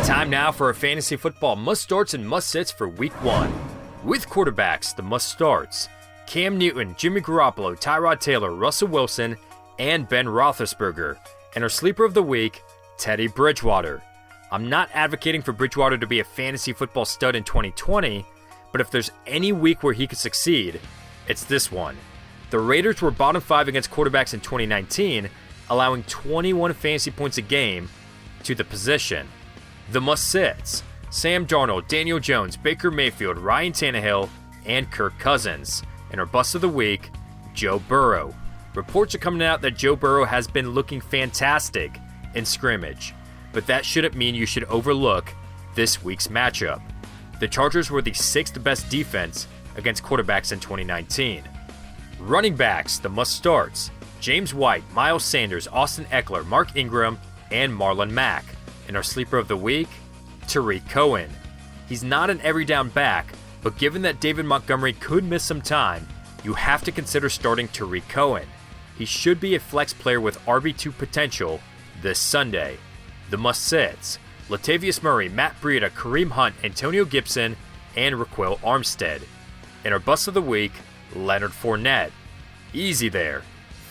Time now for our fantasy football must-starts and must-sits for Week 1. With quarterbacks, the must-starts: Cam Newton, Jimmy Garoppolo, Tyrod Taylor, Russell Wilson, and Ben Roethlisberger. And our sleeper of the week, Teddy Bridgewater. I'm not advocating for Bridgewater to be a fantasy football stud in 2020, but if there's any week where he could succeed, it's this one. The Raiders were bottom 5 against quarterbacks in 2019, allowing 21 fantasy points a game to the position. The must-sits: Sam Darnold, Daniel Jones, Baker Mayfield, Ryan Tannehill, and Kirk Cousins. And our bust of the week, Joe Burrow. Reports are coming out that Joe Burrow has been looking fantastic in scrimmage, but that shouldn't mean you should overlook this week's matchup. The Chargers were the 6th best defense against quarterbacks in 2019. Running backs, the must-starts: James White, Miles Sanders, Austin Eckler, Mark Ingram, and Marlon Mack. And our sleeper of the week, Tariq Cohen. He's not an every down back, but given that David Montgomery could miss some time, you have to consider starting Tariq Cohen. He should be a flex player with RB2 potential this Sunday. The must-sits: Latavius Murray, Matt Breida, Kareem Hunt, Antonio Gibson, and Raquel Armstead. And our bust of the week, Leonard Fournette. Easy there.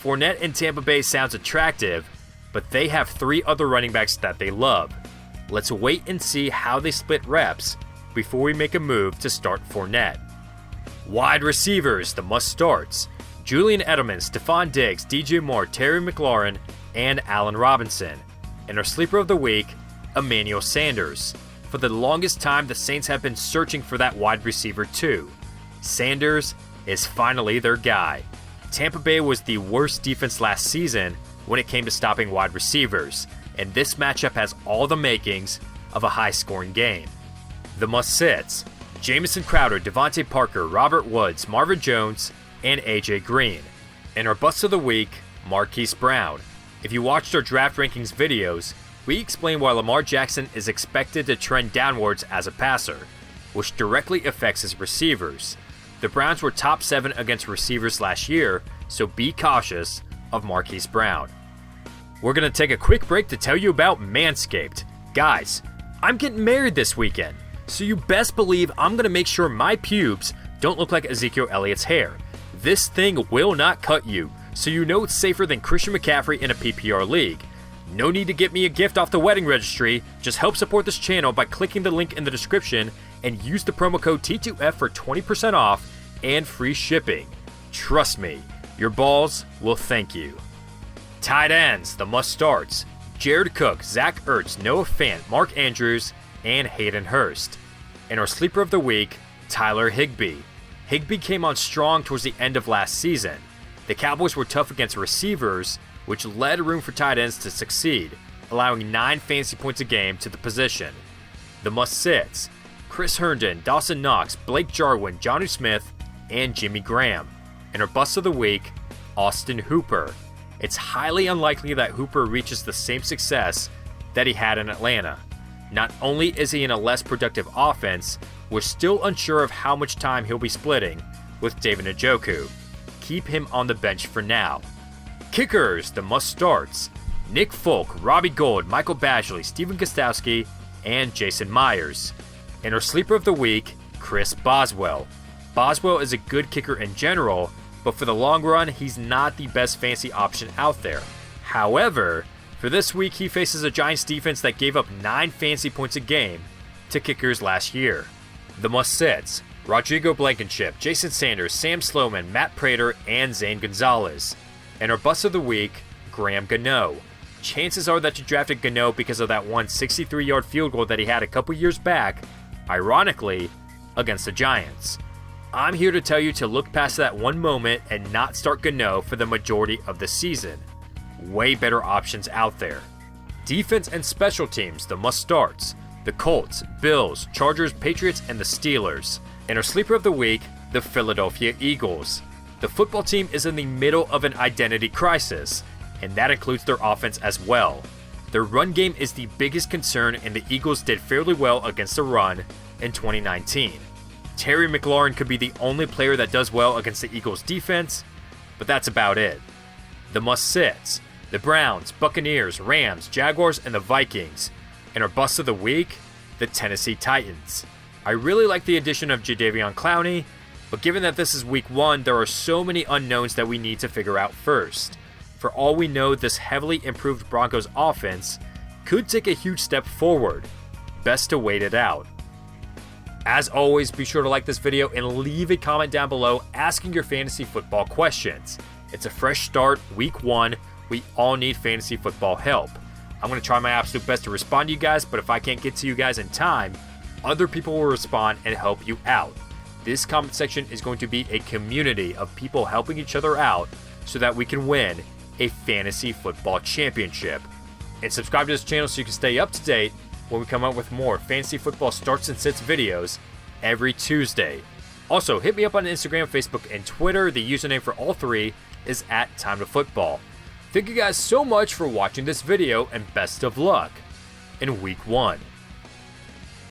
Fournette in Tampa Bay sounds attractive, but they have 3 other running backs that they love. Let's wait and see how they split reps before we make a move to start Fournette. Wide receivers, the must-starts: Julian Edelman, Stephon Diggs, DJ Moore, Terry McLaurin, and Allen Robinson. And our sleeper of the week, Emmanuel Sanders. For the longest time, the Saints have been searching for that wide receiver too. Sanders is finally their guy. Tampa Bay was the worst defense last season when it came to stopping wide receivers, and this matchup has all the makings of a high-scoring game. The must-sits: Jamison Crowder, Devontae Parker, Robert Woods, Marvin Jones, and AJ Green. And our bust of the week, Marquise Brown. If you watched our draft rankings videos, we explain why Lamar Jackson is expected to trend downwards as a passer, which directly affects his receivers. The Browns were top 7 against receivers last year, so be cautious of Marquise Brown. We're going to take a quick break to tell you about Manscaped. Guys, I'm getting married this weekend, so you best believe I'm going to make sure my pubes don't look like Ezekiel Elliott's hair. This thing will not cut you, so you know it's safer than Christian McCaffrey in a PPR league. No need to get me a gift off the wedding registry, just help support this channel by clicking the link in the description and use the promo code T2F for 20% off and free shipping. Trust me, your balls will thank you. Tight ends, the must-starts: Jared Cook, Zach Ertz, Noah Fant, Mark Andrews, and Hayden Hurst. And our sleeper of the week, Tyler Higbee. Higbee came on strong towards the end of last season. The Cowboys were tough against receivers, which led room for tight ends to succeed, allowing 9 fantasy points a game to the position. The must-sits: Chris Herndon, Dawson Knox, Blake Jarwin, Jonnu Smith, and Jimmy Graham. And our bust of the week, Austin Hooper. It's highly unlikely that Hooper reaches the same success that he had in Atlanta. Not only is he in a less productive offense, we're still unsure of how much time he'll be splitting with David Njoku. Keep him on the bench for now. Kickers, the must-starts: Nick Folk, Robbie Gould, Michael Badgley, Stephen Gostkowski, and Jason Myers. And our sleeper of the week, Chris Boswell. Boswell is a good kicker in general, but for the long run, he's not the best fantasy option out there. However, for this week, he faces a Giants defense that gave up 9 fantasy points a game to kickers last year. The must-sits: Rodrigo Blankenship, Jason Sanders, Sam Sloman, Matt Prater, and Zane Gonzalez. And our bust of the week, Graham Gano. Chances are that you drafted Gano because of that one 63-yard field goal that he had a couple years back, ironically, against the Giants. I'm here to tell you to look past that one moment and not start Gano for the majority of the season. Way better options out there. Defense and special teams, the must-starts: the Colts, Bills, Chargers, Patriots, and the Steelers. And our sleeper of the week, the Philadelphia Eagles. The football team is in the middle of an identity crisis, and that includes their offense as well. Their run game is the biggest concern, and the Eagles did fairly well against the run in 2019. Terry McLaurin could be the only player that does well against the Eagles' defense, but that's about it. The must-sits: the Browns, Buccaneers, Rams, Jaguars, and the Vikings. And our bust of the week, the Tennessee Titans. I really like the addition of Jadeveon Clowney, but given that this is week 1, there are so many unknowns that we need to figure out first. For all we know, this heavily improved Broncos offense could take a huge step forward. Best to wait it out. As always, be sure to like this video and leave a comment down below asking your fantasy football questions. It's a fresh start, week 1. We all need fantasy football help. I'm going to try my absolute best to respond to you guys, but if I can't get to you guys in time, other people will respond and help you out. This comment section is going to be a community of people helping each other out so that we can win a fantasy football championship. And subscribe to this channel so you can stay up to date when we come out with more fantasy football starts and sits videos every Tuesday. Also, hit me up on Instagram, Facebook, and Twitter. The username for all 3 is @TimeToFootball. Thank you guys so much for watching this video, and best of luck in week 1.